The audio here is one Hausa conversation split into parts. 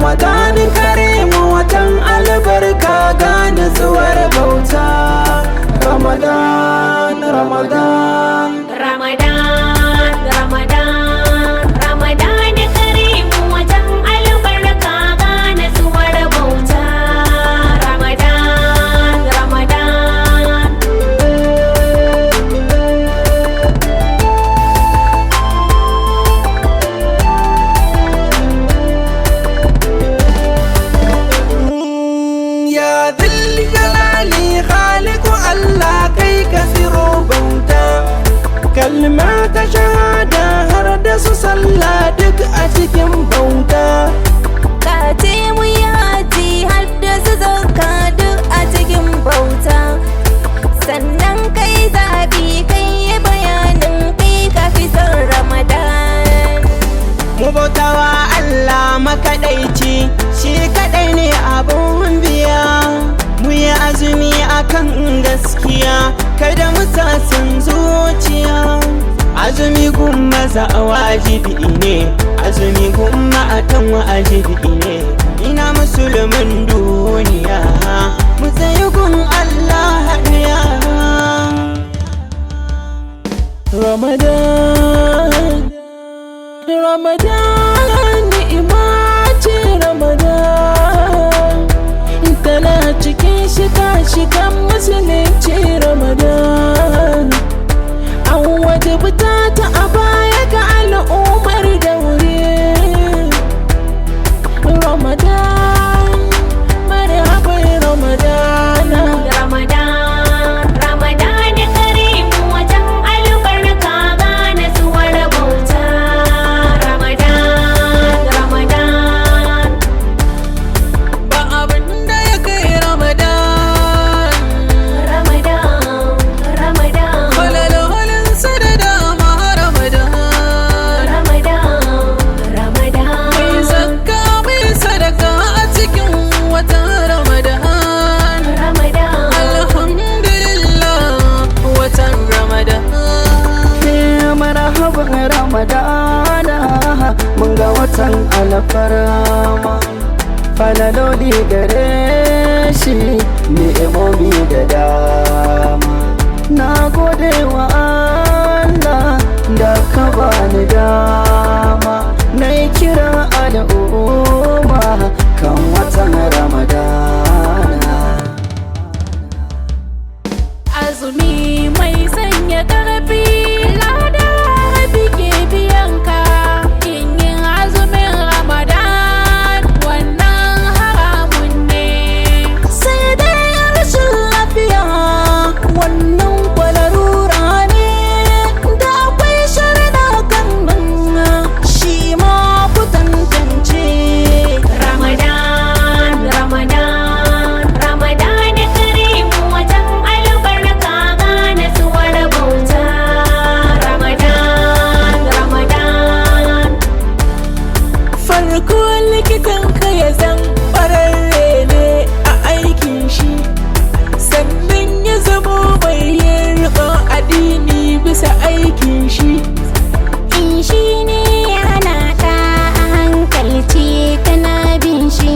Ramadan karimu watan albarka gane zuwar bauta. Ramadan, Ramadan, Ramadan, Ramadan, Ramadan karimu watan albarka gane zuwar bauta. Ramadan, Ramadan. Ya dhil jalali khaliqu Allah kai ka siro bauta. Kalmata shahada har da su sallah duk a cikin bauta. Kati mu yaji haddasa zakka duk a cikin bauta. Sannan kai zaɓi kai yi bayanin kai ka fitar Ramadan. Mu bautawa Allah makaɗaici, shi kaɗai ne abun biya. Mu yi azumi akan gaskiya, kada mu san zuciya. Azumi gumma za a wajibi ne, azumi gumma akan wajibi ne. Ina musulmin duniya, mu tsayi gun Allah haɗiya. Ramadan, Ramadan ni'ima ce. Ramadan tana cikin shiga musulunci. Ramadan an wajabta ta a baya ga al'ummar da wuri. Ramadan marhaban Ramadan. Ramadan, Ramadan karimu watan albarka gane zuwar bauta. Ramadan, Ramadan. Ba abin da ya kai Ramadan. Ramadan, Ramadan. Falalolinsa da dama Ramadan. Ramadan, Ramadan. Mai zakka mai sadaka a cikin watan Ramadan. Ramadan. Alhamdulillah watan Ramadan. Marhaban Ramadan, mun ga watan alfarma. Falaloli gare shi, ni'imomi da dama. Na gode wa Allah da ka bani dama. Na yi kira al'umma kan watan Ramadana. Azumi mai sanya ƙarfi, lada rabi ke biyan ka. Yin azumin Ramadan wannan haramun ne. Sai dai rashin lafiya wannan kwalarura ne. Da akwai sharida kan nan shi ma ku tantance. Ramadan, Ramadan, Ramadan karimu watan albarka gane zuwar bauta. Ramadan, Ramadan. Farko likitan ka ya zan ƙwararre ne a aikin shi, sannan ya zamo mai yin riƙon addini bisa aikin shi. In shi ne yana ka a hankalci kana bin shi,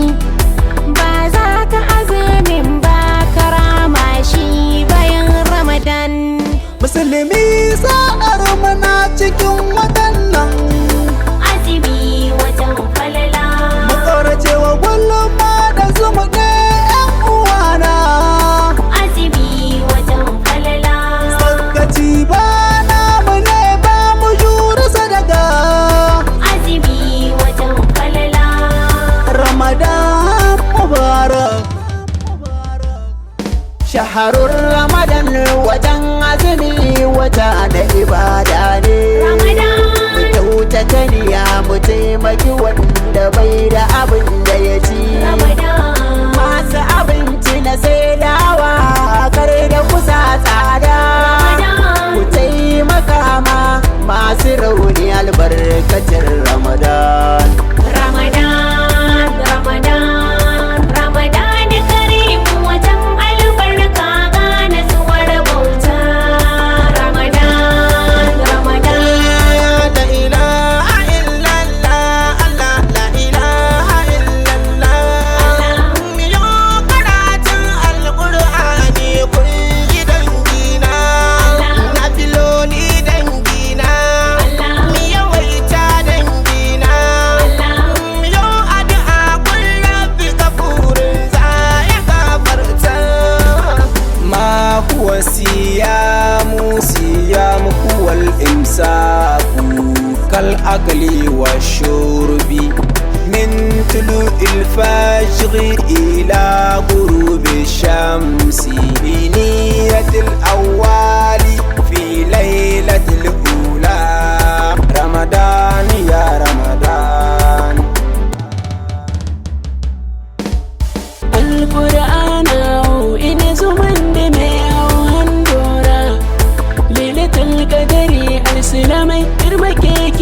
ba za ka azumin ba karama shi bayan Ramadan. Musulmi sa'ar mana cikin waɗannan, Azumi watan falala. mu ƙaurace wa gulma da zumuɗe 'yan uwana. Azumi watan falala. Tsakaci ba namu ne, ba mu juri sadaka. Azumi watan falala. Ramadan Mubarak. Shaharun Ramadan watan azumi wata da ibada ne. Ramadan. Mu kyautata niyya mu taimaki wanda bai da abin da ya ci. Ramadan. Masu abinci na saidawa kar da kusa tsada. Ku taimaka ma masu rauni albarkacin Ramadan. Ramadan, Ramadan, Ramadan karimu watan albarka gane zuwar bauta. Ramadan, Ramadan. La ilaha illallah, Allah la ilaha illallah. الربيع إلى غروب الشمس بنية الأول في ليلة الأولى رمضان يا رمضان. القرآن إن زمن دميع وهندورا ليلة القدر السلامي إرمكيك